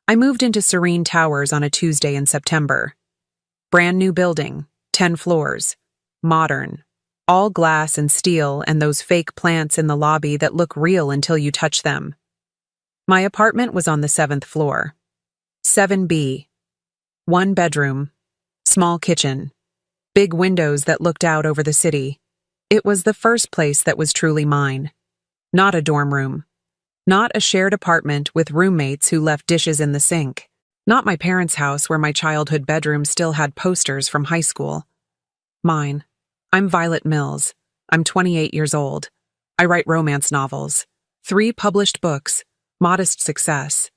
I moved into Serene Towers on a Tuesday in September. Brand new building, 10 floors, modern, all glass and steel and those fake plants in the lobby that look real until you touch them. My apartment was on the 7th floor. 7B. 1 bedroom, small kitchen, big windows that looked out over the city. It was the first place that was truly mine. Not a dorm room. Not a shared apartment with roommates who left dishes in the sink. Not my parents' house where my childhood bedroom still had posters from high school. Mine. I'm Violet Mills. I'm 28 years old. I write romance novels. 3 published books. Modest success.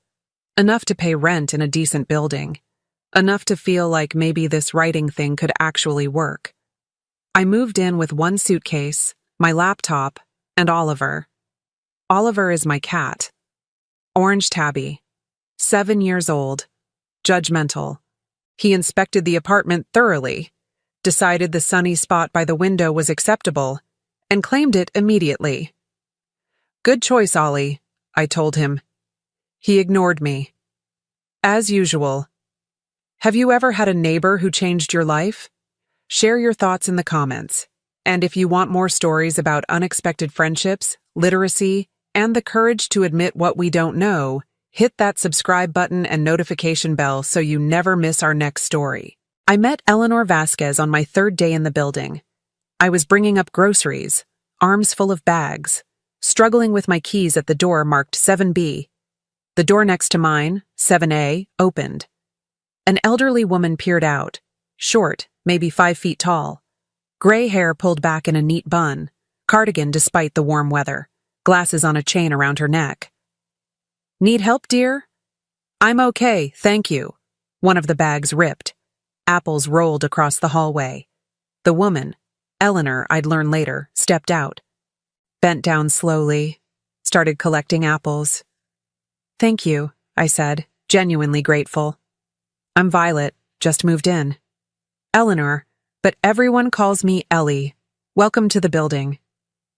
Enough to pay rent in a decent building. Enough to feel like maybe this writing thing could actually work. I moved in with 1 suitcase, my laptop, and Oliver. Oliver is my cat. Orange tabby. 7 years old. Judgmental. He inspected the apartment thoroughly, decided the sunny spot by the window was acceptable, and claimed it immediately. Good choice, Ollie, I told him. He ignored me. As usual. Have you ever had a neighbor who changed your life? Share your thoughts in the comments. And if you want more stories about unexpected friendships, literacy, and the courage to admit what we don't know, hit that subscribe button and notification bell so you never miss our next story. I met Eleanor Vasquez on my 3rd day in the building. I was bringing up groceries, arms full of bags, struggling with my keys at the door marked 7B. The door next to mine, 7A, opened. An elderly woman peered out, short, maybe 5 feet tall. Gray hair pulled back in a neat bun, cardigan despite the warm weather, glasses on a chain around her neck. Need help, dear? I'm okay, thank you. One of the bags ripped. Apples rolled across the hallway. The woman, Eleanor, I'd learn later, stepped out. Bent down slowly, started collecting apples. Thank you, I said, genuinely grateful. I'm Violet, just moved in. Eleanor, but everyone calls me Ellie. Welcome to the building.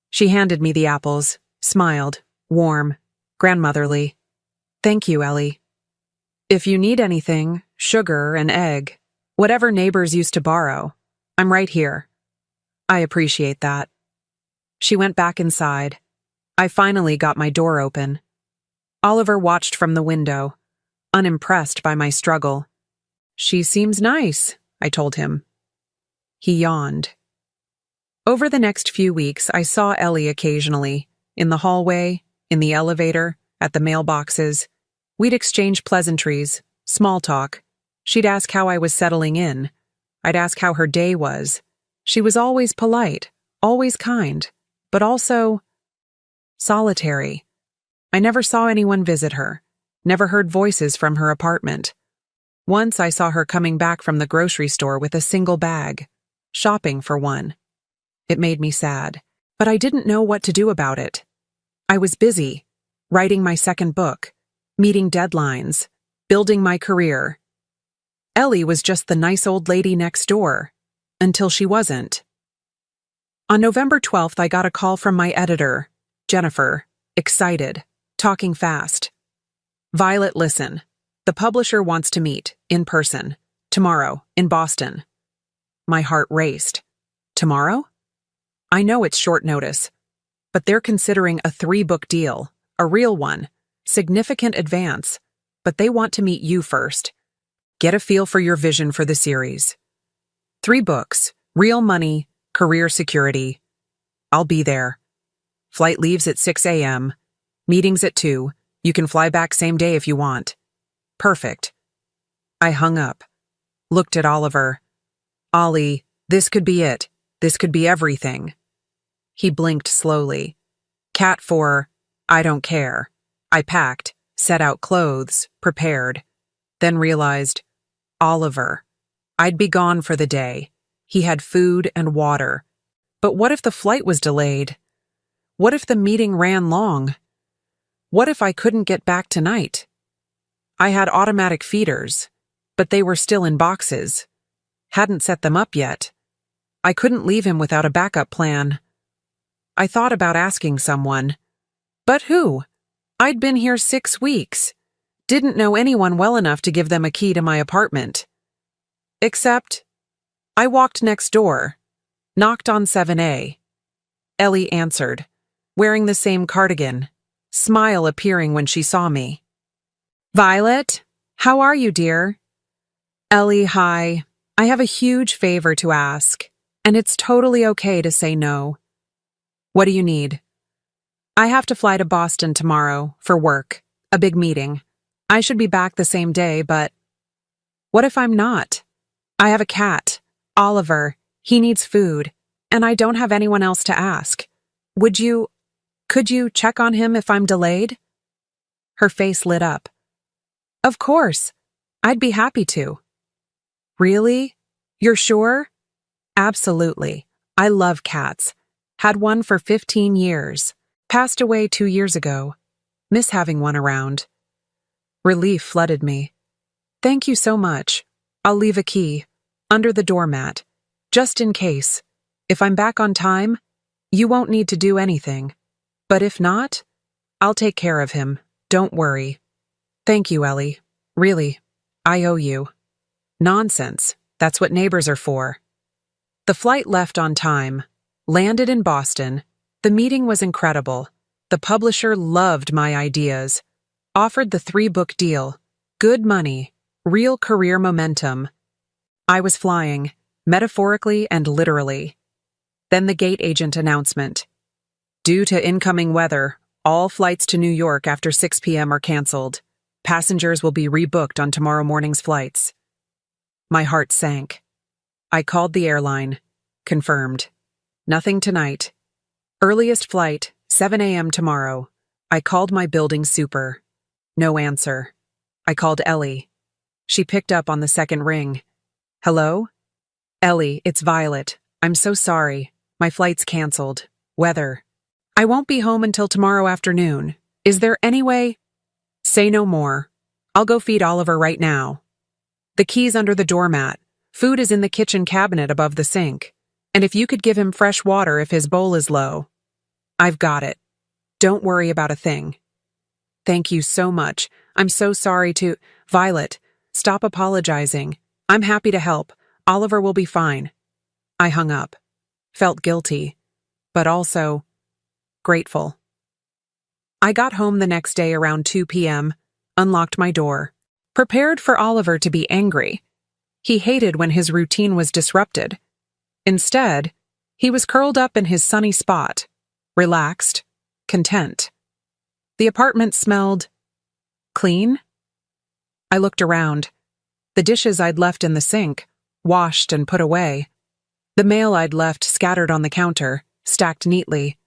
She handed me the apples, smiled, warm, grandmotherly. Thank you, Ellie. If you need anything, sugar, an egg, whatever neighbors used to borrow, I'm right here. I appreciate that. She went back inside. I finally got my door open. Oliver watched from the window, unimpressed by my struggle. She seems nice, I told him. He yawned. Over the next few weeks, I saw Ellie occasionally, in the hallway, in the elevator, at the mailboxes. We'd exchange pleasantries, small talk. She'd ask how I was settling in. I'd ask how her day was. She was always polite, always kind, but also solitary. I never saw anyone visit her, never heard voices from her apartment. Once I saw her coming back from the grocery store with a single bag, shopping for one. It made me sad, but I didn't know what to do about it. I was busy, writing my 2nd book, meeting deadlines, building my career. Ellie was just the nice old lady next door, until she wasn't. On November 12th, I got a call from my editor, Jennifer, excited, talking fast. Violet, listen. The publisher wants to meet, in person, tomorrow, in Boston. My heart raced. Tomorrow? I know it's short notice, but they're considering a 3-book deal, a real one, significant advance, but they want to meet you first. Get a feel for your vision for the series. 3 books, real money, career security. I'll be there. Flight leaves at 6 a.m., meetings at 2. You can fly back same day if you want. Perfect. I hung up. Looked at Oliver. Ollie, this could be it. This could be everything. He blinked slowly. Cat 4, I don't care. I packed, set out clothes, prepared. Then realized, Oliver. I'd be gone for the day. He had food and water. But what if the flight was delayed? What if the meeting ran long? What if I couldn't get back tonight? I had automatic feeders, but they were still in boxes. Hadn't set them up yet. I couldn't leave him without a backup plan. I thought about asking someone. But who? I'd been here 6 weeks. Didn't know anyone well enough to give them a key to my apartment. Except, I walked next door, knocked on 7A. Ellie answered, wearing the same cardigan, smile appearing when she saw me. Violet, how are you, dear? Ellie, hi. I have a huge favor to ask, and it's totally okay to say no. What do you need? I have to fly to Boston tomorrow for work, a big meeting. I should be back the same day, but what if I'm not? I have a cat, Oliver. He needs food, and I don't have anyone else to ask. Could you check on him if I'm delayed? Her face lit up. Of course. I'd be happy to. Really? You're sure? Absolutely. I love cats. Had one for 15 years. Passed away 2 years ago. Miss having one around. Relief flooded me. Thank you so much. I'll leave a key under the doormat, just in case. If I'm back on time, you won't need to do anything. But if not, I'll take care of him. Don't worry. Thank you, Ellie. Really, I owe you. Nonsense. That's what neighbors are for. The flight left on time, landed in Boston. The meeting was incredible. The publisher loved my ideas. Offered the 3-book deal. Good money. Real career momentum. I was flying, metaphorically and literally. Then the gate agent announcement. Due to incoming weather, all flights to New York after 6 p.m. are canceled. Passengers will be rebooked on tomorrow morning's flights. My heart sank. I called the airline. Confirmed. Nothing tonight. Earliest flight, 7 a.m. tomorrow. I called my building super. No answer. I called Ellie. She picked up on the second ring. Hello? Ellie, it's Violet. I'm so sorry. My flight's canceled. Weather. I won't be home until tomorrow afternoon. Is there any way? Say no more. I'll go feed Oliver right now. The key's under the doormat. Food is in the kitchen cabinet above the sink. And if you could give him fresh water if his bowl is low. I've got it. Don't worry about a thing. Thank you so much. I'm so sorry to... Violet, stop apologizing. I'm happy to help. Oliver will be fine. I hung up. Felt guilty. But also... grateful. I got home the next day around 2 p.m., unlocked my door, prepared for Oliver to be angry. He hated when his routine was disrupted. Instead, he was curled up in his sunny spot, relaxed, content. The apartment smelled clean. I looked around. The dishes I'd left in the sink, washed and put away. The mail I'd left scattered on the counter, stacked neatly.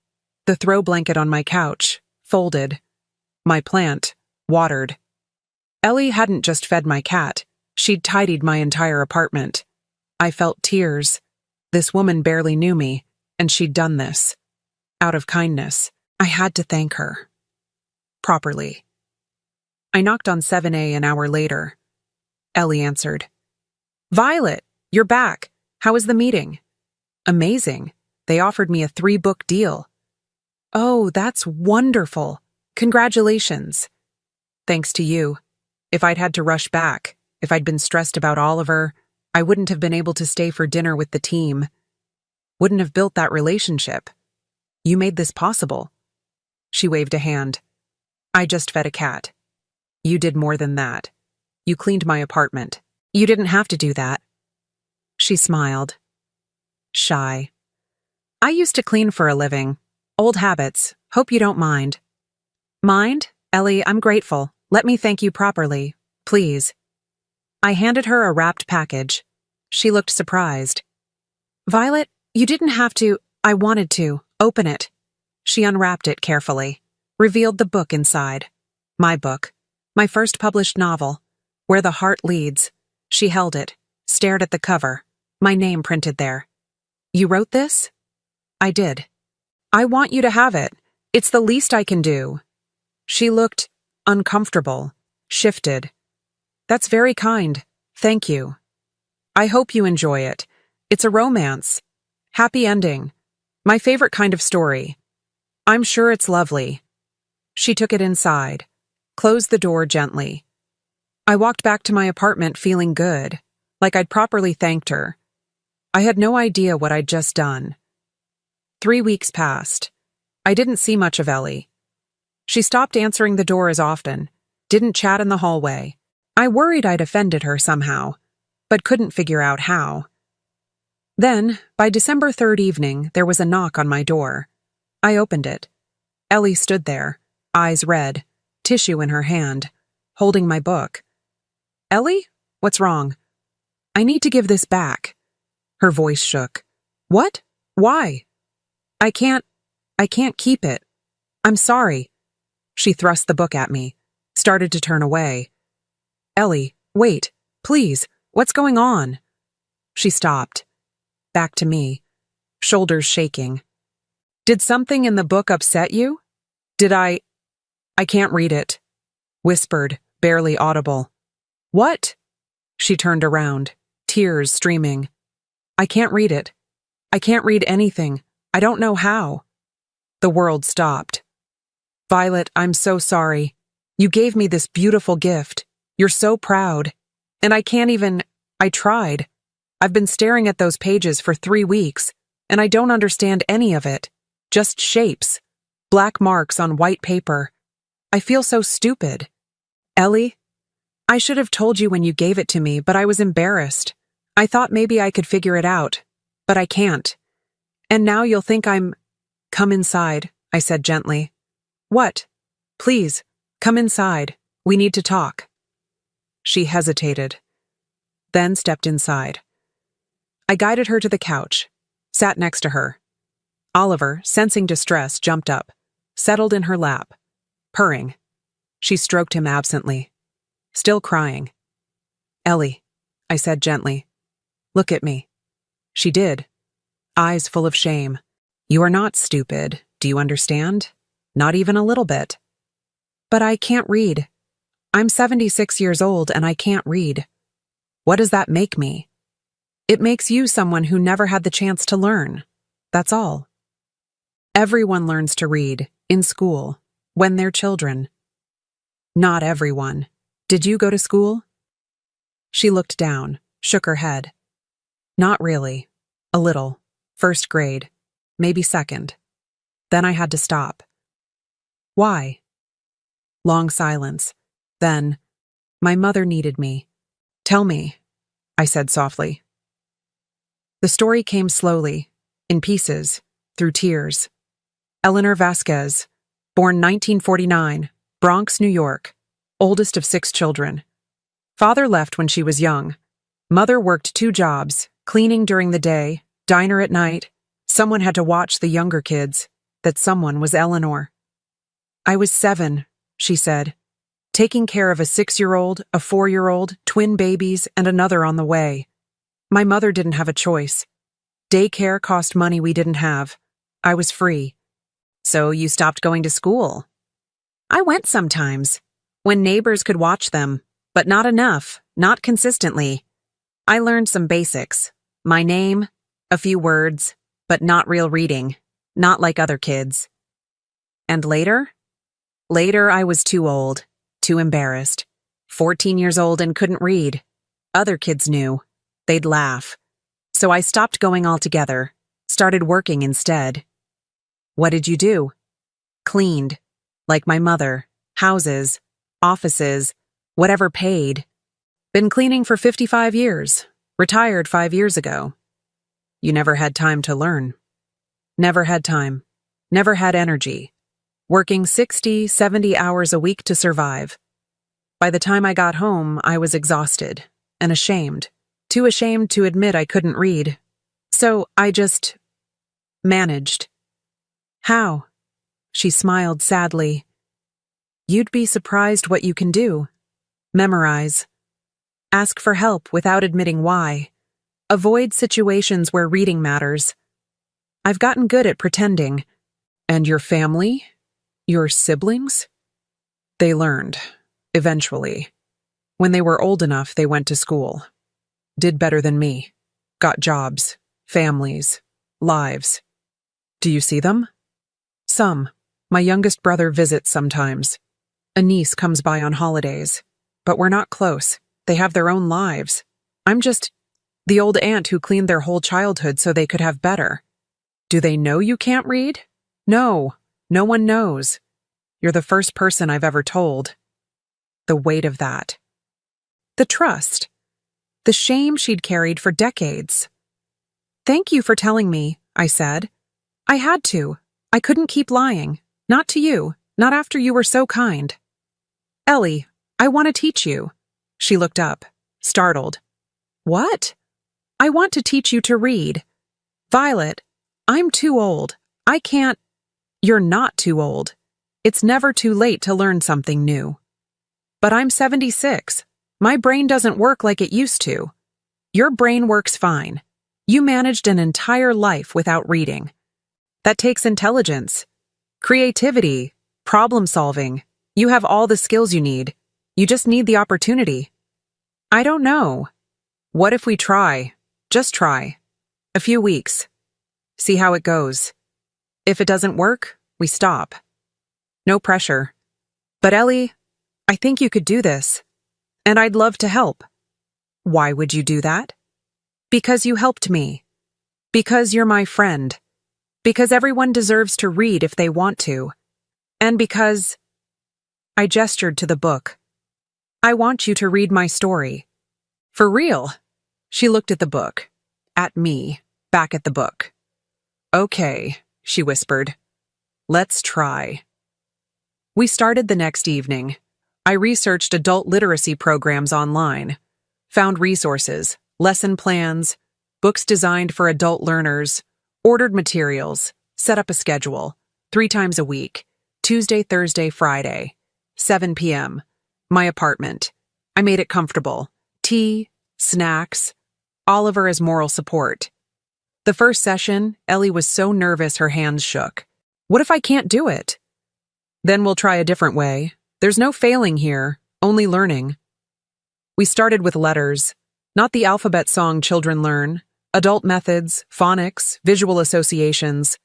The throw blanket on my couch, folded. My plant, watered. Ellie hadn't just fed my cat. She'd tidied my entire apartment. I felt tears. This woman barely knew me, and she'd done this. Out of kindness, I had to thank her. Properly. I knocked on 7A an hour later. Ellie answered. Violet, you're back. How was the meeting? Amazing. They offered me a 3-book deal. Oh, that's wonderful. Congratulations. Thanks to you. If I'd had to rush back, if I'd been stressed about Oliver, I wouldn't have been able to stay for dinner with the team. Wouldn't have built that relationship. You made this possible. She waved a hand. I just fed a cat. You did more than that. You cleaned my apartment. You didn't have to do that. She smiled. Shy. I used to clean for a living. Old habits. Hope you don't mind. Mind? Ellie, I'm grateful. Let me thank you properly. Please. I handed her a wrapped package. She looked surprised. Violet, you didn't have to. I wanted to. Open it. She unwrapped it carefully. Revealed the book inside. My book. My first published novel. Where the Heart Leads. She held it. Stared at the cover. My name printed there. You wrote this? I did. I want you to have it. It's the least I can do. She looked uncomfortable, shifted. That's very kind. Thank you. I hope you enjoy it. It's a romance. Happy ending. My favorite kind of story. I'm sure it's lovely. She took it inside, closed the door gently, I walked back to my apartment feeling good, like I'd properly thanked her. I had no idea what I'd just done. 3 weeks passed. I didn't see much of Ellie. She stopped answering the door as often, didn't chat in the hallway. I worried I'd offended her somehow, but couldn't figure out how. Then, by December 3rd evening, there was a knock on my door. I opened it. Ellie stood there, eyes red, tissue in her hand, holding my book. "Ellie? What's wrong?" "I need to give this back." Her voice shook. "What? Why?" I can't keep it. I'm sorry." She thrust the book at me, started to turn away. "Ellie, wait, please, what's going on?" She stopped. Back to me, shoulders shaking. "Did something in the book upset you? Did I can't read it," whispered, barely audible. "What?" She turned around, tears streaming. "I can't read it. I can't read anything. I don't know how." The world stopped. "Violet, I'm so sorry. You gave me this beautiful gift. You're so proud. And I can't even. I tried. I've been staring at those pages for 3 weeks, and I don't understand any of it. Just shapes. Black marks on white paper. I feel so stupid. Ellie, I should have told you when you gave it to me, but I was embarrassed. I thought maybe I could figure it out, but I can't. And now you'll think I'm. Come inside," I said gently. "What? Please, come inside. We need to talk." She hesitated, then stepped inside. I guided her to the couch, sat next to her. Oliver, sensing distress, jumped up, settled in her lap, purring. She stroked him absently, still crying. "Ellie," I said gently, "look at me." She did, eyes full of shame. "You are not stupid, do you understand? Not even a little bit." "But I can't read. I'm 76 years old and I can't read." "What does that make me?" "It makes you someone who never had the chance to learn. That's all. Everyone learns to read, in school, when they're children." "Not everyone. Did you go to school?" She looked down, shook her head. "Not really. A little. 1st grade. Maybe 2nd. Then I had to stop." "Why?" Long silence. Then, "My mother needed me." "Tell me," I said softly. The story came slowly, in pieces, through tears. Eleanor Vasquez, born 1949, Bronx, New York, oldest of 6 children. Father left when she was young. Mother worked 2 jobs, cleaning during the day, diner at night. Someone had to watch the younger kids. That someone was Eleanor. "I was 7, she said, taking care of a 6-year-old, a 4-year-old, twin babies, and another on the way. My mother didn't have a choice. Daycare cost money we didn't have. I was free." "So you stopped going to school?" "I went sometimes, when neighbors could watch them, but not enough, not consistently. I learned some basics. My name, a few words, but not real reading, not like other kids." "And later?" "Later I was too old, too embarrassed. 14 years old and couldn't read. Other kids knew. They'd laugh. So I stopped going altogether, started working instead." "What did you do?" "Cleaned. Like my mother. Houses, offices, whatever paid. Been cleaning for 55 years. Retired 5 years ago." "You never had time to learn." "Never had time. Never had energy. Working 60, 70 hours a week to survive. By the time I got home, I was exhausted and ashamed. Too ashamed to admit I couldn't read. So I just managed." "How?" She smiled sadly. "You'd be surprised what you can do. Memorize. Ask for help without admitting why. Avoid situations where reading matters. I've gotten good at pretending." "And your family? Your siblings?" "They learned, eventually. When they were old enough, they went to school. Did better than me. Got jobs, families, lives." "Do you see them?" "Some. My youngest brother visits sometimes. A niece comes by on holidays. but we're not close. They have their own lives. I'm just the old aunt who cleaned their whole childhood so they could have better. Do they know you can't read? No, no one knows. You're the first person I've ever told. The weight of that. The trust. The shame she'd carried for decades. Thank you for telling me, I said. I had to. I couldn't keep lying. Not to you, not after you were so kind. Ellie, I want to teach you. She looked up, startled. What? I want to teach you to read. Violet, I'm too old. I can't. You're not too old. It's never too late to learn something new. But I'm 76. My brain doesn't work like it used to. Your brain works fine. You managed an entire life without reading. That takes intelligence, creativity, problem solving. You have all the skills you need. You just need the opportunity. I don't know. What if we try? Just try. A few weeks. See how it goes. If it doesn't work, we stop. No pressure. But Ellie, I think you could do this. And I'd love to help. Why would you do that? Because you helped me. Because you're my friend. Because everyone deserves to read if they want to. And because... I gestured to the book. I want you to read my story. For real? She looked at the book. At me. Back at the book. Okay, she whispered. Let's try. We started the next evening. I researched adult literacy programs online, found resources, lesson plans, books designed for adult learners, ordered materials, set up a schedule, 3 times a week, Tuesday, Thursday, Friday, 7 p.m., my apartment. I made it comfortable. Tea, snacks, Oliver as moral support. The first session, Ellie was so nervous her hands shook. What if I can't do it? Then we'll try a different way. There's no failing here, only learning. We started with letters, not the alphabet song children learn, adult methods, phonics, visual associations.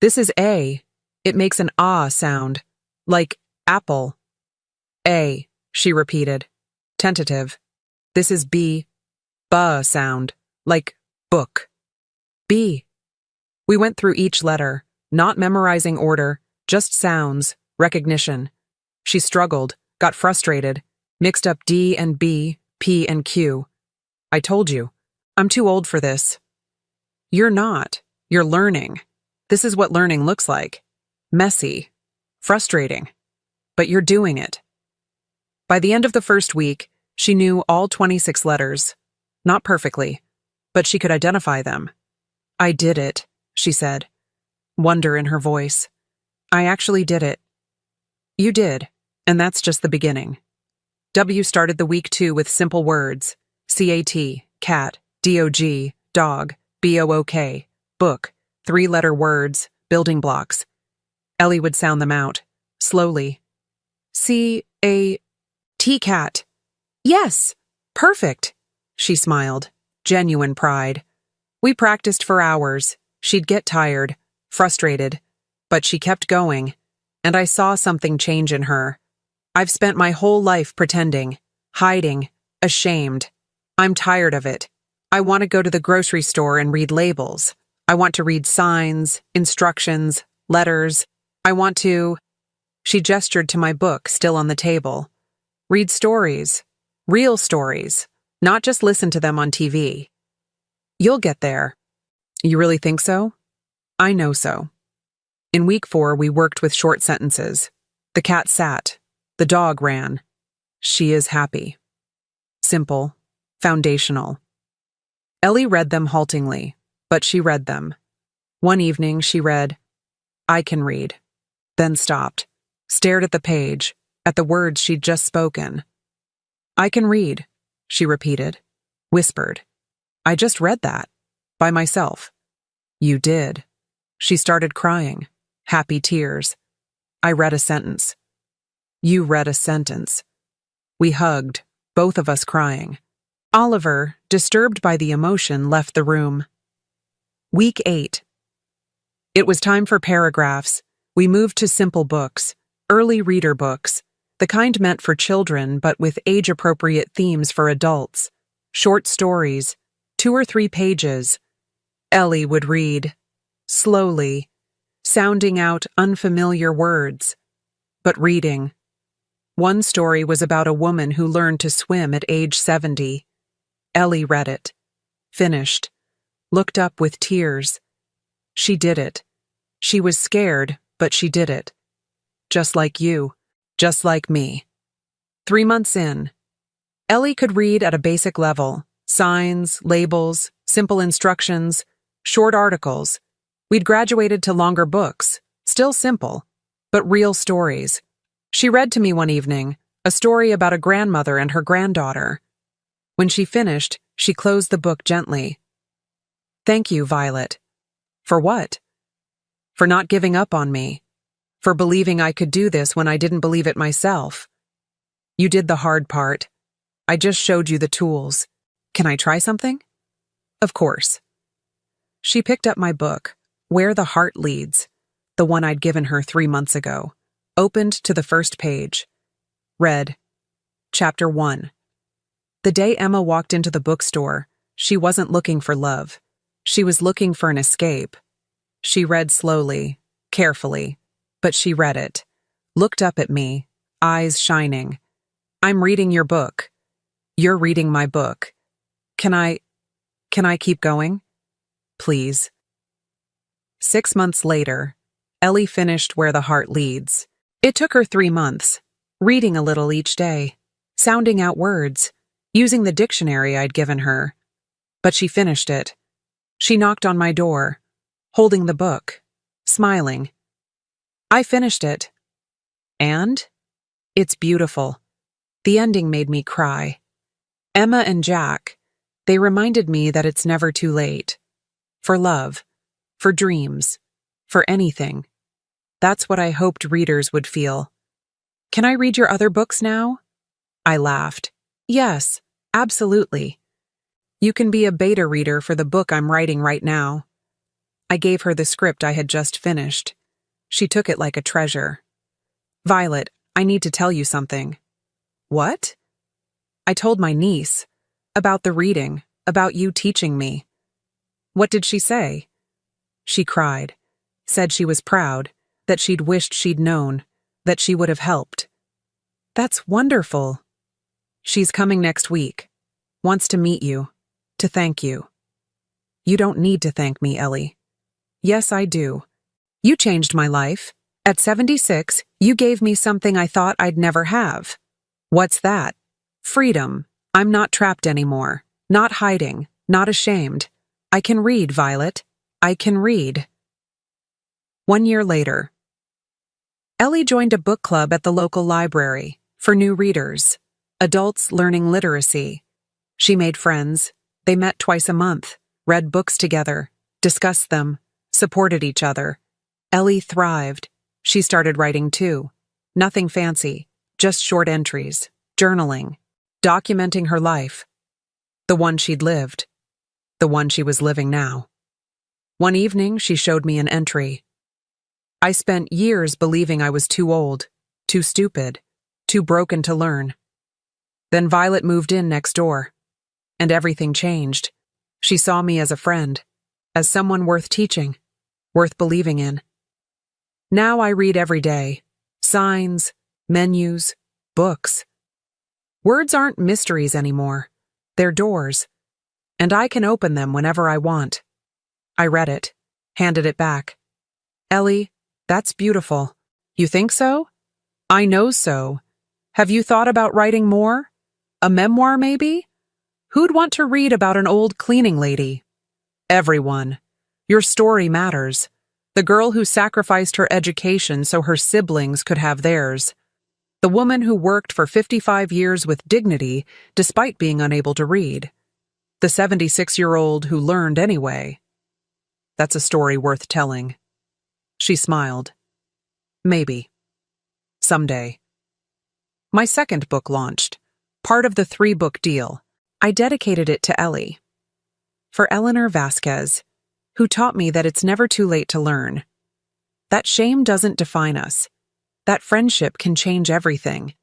This is A. It makes an ah sound, like apple. A, she repeated, tentative. This is B. Ba sound, like book. B. We went through each letter, not memorizing order, just sounds, recognition. She struggled, got frustrated, mixed up D and B, P and Q. I told you, I'm too old for this. You're not. You're learning. This is what learning looks like. Messy. Frustrating. But you're doing it. By the end of the first week, she knew all 26 letters. Not perfectly, but she could identify them. I did it, she said, wonder in her voice. I actually did it. You did, and that's just the beginning. W started the week 2 with simple words. C-A-T, cat, D-O-G, dog, B-O-O-K, book, 3-letter words, building blocks. Ellie would sound them out, slowly. C-A-T, cat. Yes, perfect, she smiled, genuine pride. We practiced for hours. She'd get tired, frustrated, but she kept going, and I saw something change in her. I've spent my whole life pretending, hiding, ashamed. I'm tired of it. I want to go to the grocery store and read labels. I want to read signs, instructions, letters. I want to... She gestured to my book still on the table. Read stories. Real stories. Not just listen to them on TV. You'll get there. You really think so? I know so. In week 4, we worked with short sentences. The cat sat. The dog ran. She is happy. Simple. Foundational. Ellie read them haltingly, but she read them. One evening, she read, I can read. Then stopped. Stared at the page, at the words she'd just spoken. I can read, she repeated. Whispered. I just read that. By myself. You did. She started crying. Happy tears. I read a sentence. You read a sentence. We hugged, both of us crying. Oliver, disturbed by the emotion, left the room. Week 8. It was time for paragraphs. We moved to simple books, early reader books. The kind meant for children, but with age-appropriate themes for adults. Short stories, 2 or 3 pages. Ellie would read, slowly, sounding out unfamiliar words, but reading. One story was about a woman who learned to swim at age 70. Ellie read it, finished, looked up with tears. She did it. She was scared, but she did it. Just like you, just like me. 3 months in, Ellie could read at a basic level, signs, labels, simple instructions, short articles. We'd graduated to longer books, still simple, but real stories. She read to me one evening, a story about a grandmother and her granddaughter. When she finished, she closed the book gently. Thank you, Violet. For what? For not giving up on me. For believing I could do this when I didn't believe it myself. You did the hard part. I just showed you the tools. Can I try something? Of course. She picked up my book, Where the Heart Leads, the one I'd given her 3 months ago, opened to the first page. Read. Chapter 1. The day Emma walked into the bookstore, she wasn't looking for love. She was looking for an escape. She read slowly, carefully, but she read it. Looked up at me, eyes shining. I'm reading your book. You're reading my book. Can I keep going? Please. 6 months later, Ellie finished Where the Heart Leads. It took her 3 months, reading a little each day, sounding out words, using the dictionary I'd given her. But she finished it. She knocked on my door, holding the book, smiling. I finished it. And? It's beautiful. The ending made me cry. Emma and Jack, they reminded me that it's never too late. For love, for dreams, for anything. That's what I hoped readers would feel. Can I read your other books now? I laughed. Yes, absolutely. You can be a beta reader for the book I'm writing right now. I gave her the script I had just finished. She took it like a treasure. Violet, I need to tell you something. What? I told my niece. About the reading, about you teaching me. What did she say? She cried. Said she was proud, that she'd wished she'd known, that she would have helped. That's wonderful. She's coming next week. Wants to meet you. To thank you. You don't need to thank me, Ellie. Yes, I do. You changed my life. At 76, you gave me something I thought I'd never have. What's that? Freedom. I'm not trapped anymore. Not hiding. Not ashamed. I can read, Violet. I can read. 1 year later. Ellie joined a book club at the local library for new readers, adults learning literacy. She made friends. They met twice a month, read books together, discussed them, supported each other. Ellie thrived. She started writing too. Nothing fancy, just short entries, journaling, documenting her life. The one she'd lived. The one she was living now. One evening, she showed me an entry. I spent years believing I was too old, too stupid, too broken to learn. Then Violet moved in next door. And everything changed. She saw me as a friend, as someone worth teaching, worth believing in. Now I read every day. Signs, menus, books. Words aren't mysteries anymore. They're doors. And I can open them whenever I want. I read it, handed it back. Ellie, that's beautiful. You think so? I know so. Have you thought about writing more? A memoir, maybe? Who'd want to read about an old cleaning lady? Everyone. Your story matters. The girl who sacrificed her education so her siblings could have theirs. The woman who worked for 55 years with dignity despite being unable to read. The 76-year-old who learned anyway. That's a story worth telling. She smiled. Maybe. Someday. My second book launched, part of the 3-book deal. I dedicated it to Ellie. For Eleanor Vasquez, who taught me that it's never too late to learn. That shame doesn't define us. That friendship can change everything.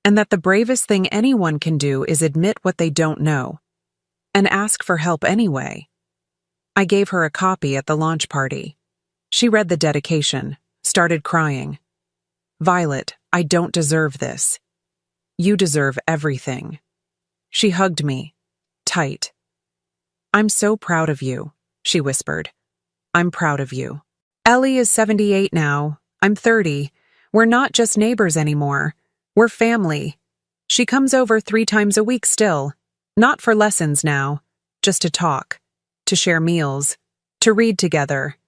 and that the bravest thing anyone can do is admit what they don't know and ask for help anyway. I gave her a copy at the launch party. She read the dedication, started crying. "Violet, I don't deserve this. You deserve everything." She hugged me, tight. "I'm so proud of you," she whispered. "I'm proud of you." Ellie is 78 now. I'm 30. We're not just neighbors anymore. We're family. She comes over 3 times a week still. Not for lessons now, just to talk, to share meals, to read together.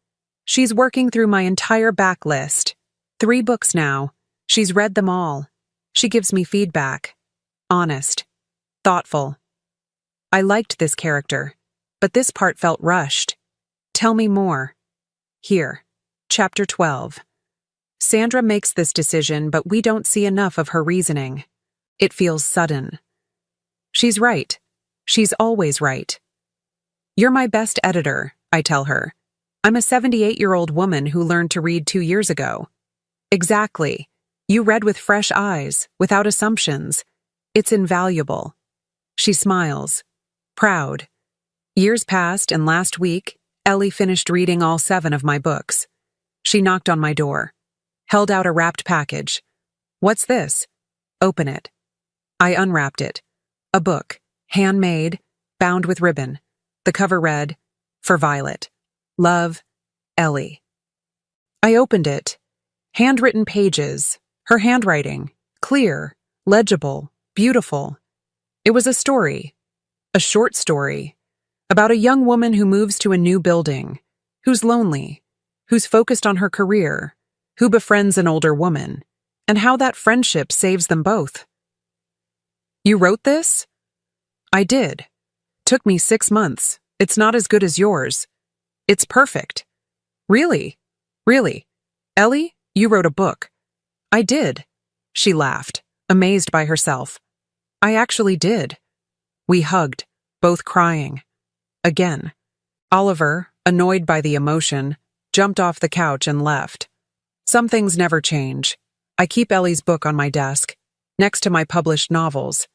She's working through my entire backlist. 3 books now. She's read them all. She gives me feedback. Honest. Thoughtful. I liked this character, but this part felt rushed. Tell me more. Here. Chapter 12. Sandra makes this decision, but we don't see enough of her reasoning. It feels sudden. She's right. She's always right. "You're my best editor," I tell her. "I'm a 78-year-old woman who learned to read 2 years ago." "Exactly. You read with fresh eyes, without assumptions. It's invaluable." She smiles. Proud. Years passed, and last week, Ellie finished reading all 7 of my books. She knocked on my door. Held out a wrapped package. "What's this?" "Open it." I unwrapped it. A book, handmade, bound with ribbon. The cover read, "For Violet. Love, Ellie." I opened it. Handwritten pages. Her handwriting. Clear, legible, beautiful. It was a story. A short story. About a young woman who moves to a new building. Who's lonely. Who's focused on her career. Who befriends an older woman, and how that friendship saves them both. "You wrote this?" "I did. Took me 6 months. It's not as good as yours." "It's perfect." "Really? Really? Ellie, you wrote a book." "I did." She laughed, amazed by herself. "I actually did." We hugged, both crying. Again. Oliver, annoyed by the emotion, jumped off the couch and left. Some things never change. I keep Ellie's book on my desk, next to my published novels.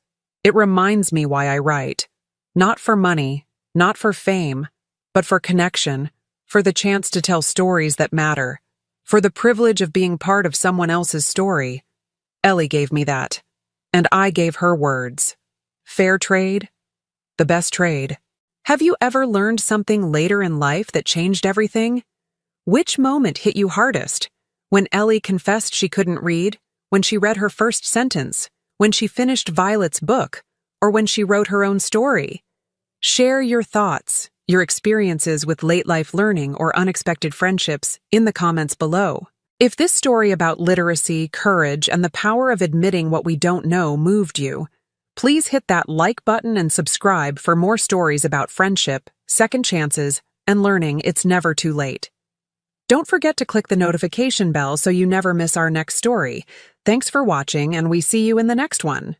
It reminds me why I write. Not for money, not for fame, but for connection, for the chance to tell stories that matter, for the privilege of being part of someone else's story. Ellie gave me that, and I gave her words. Fair trade? The best trade. Have you ever learned something later in life that changed everything? Which moment hit you hardest? When Ellie confessed she couldn't read? When she read her first sentence? When she finished Violet's book? Or when she wrote her own story? Share your thoughts, your experiences with late-life learning or unexpected friendships in the comments below. If this story about literacy, courage, and the power of admitting what we don't know moved you, please hit that like button and subscribe for more stories about friendship, second chances, and learning it's never too late. Don't forget to click the notification bell so you never miss our next story. Thanks for watching, and we see you in the next one.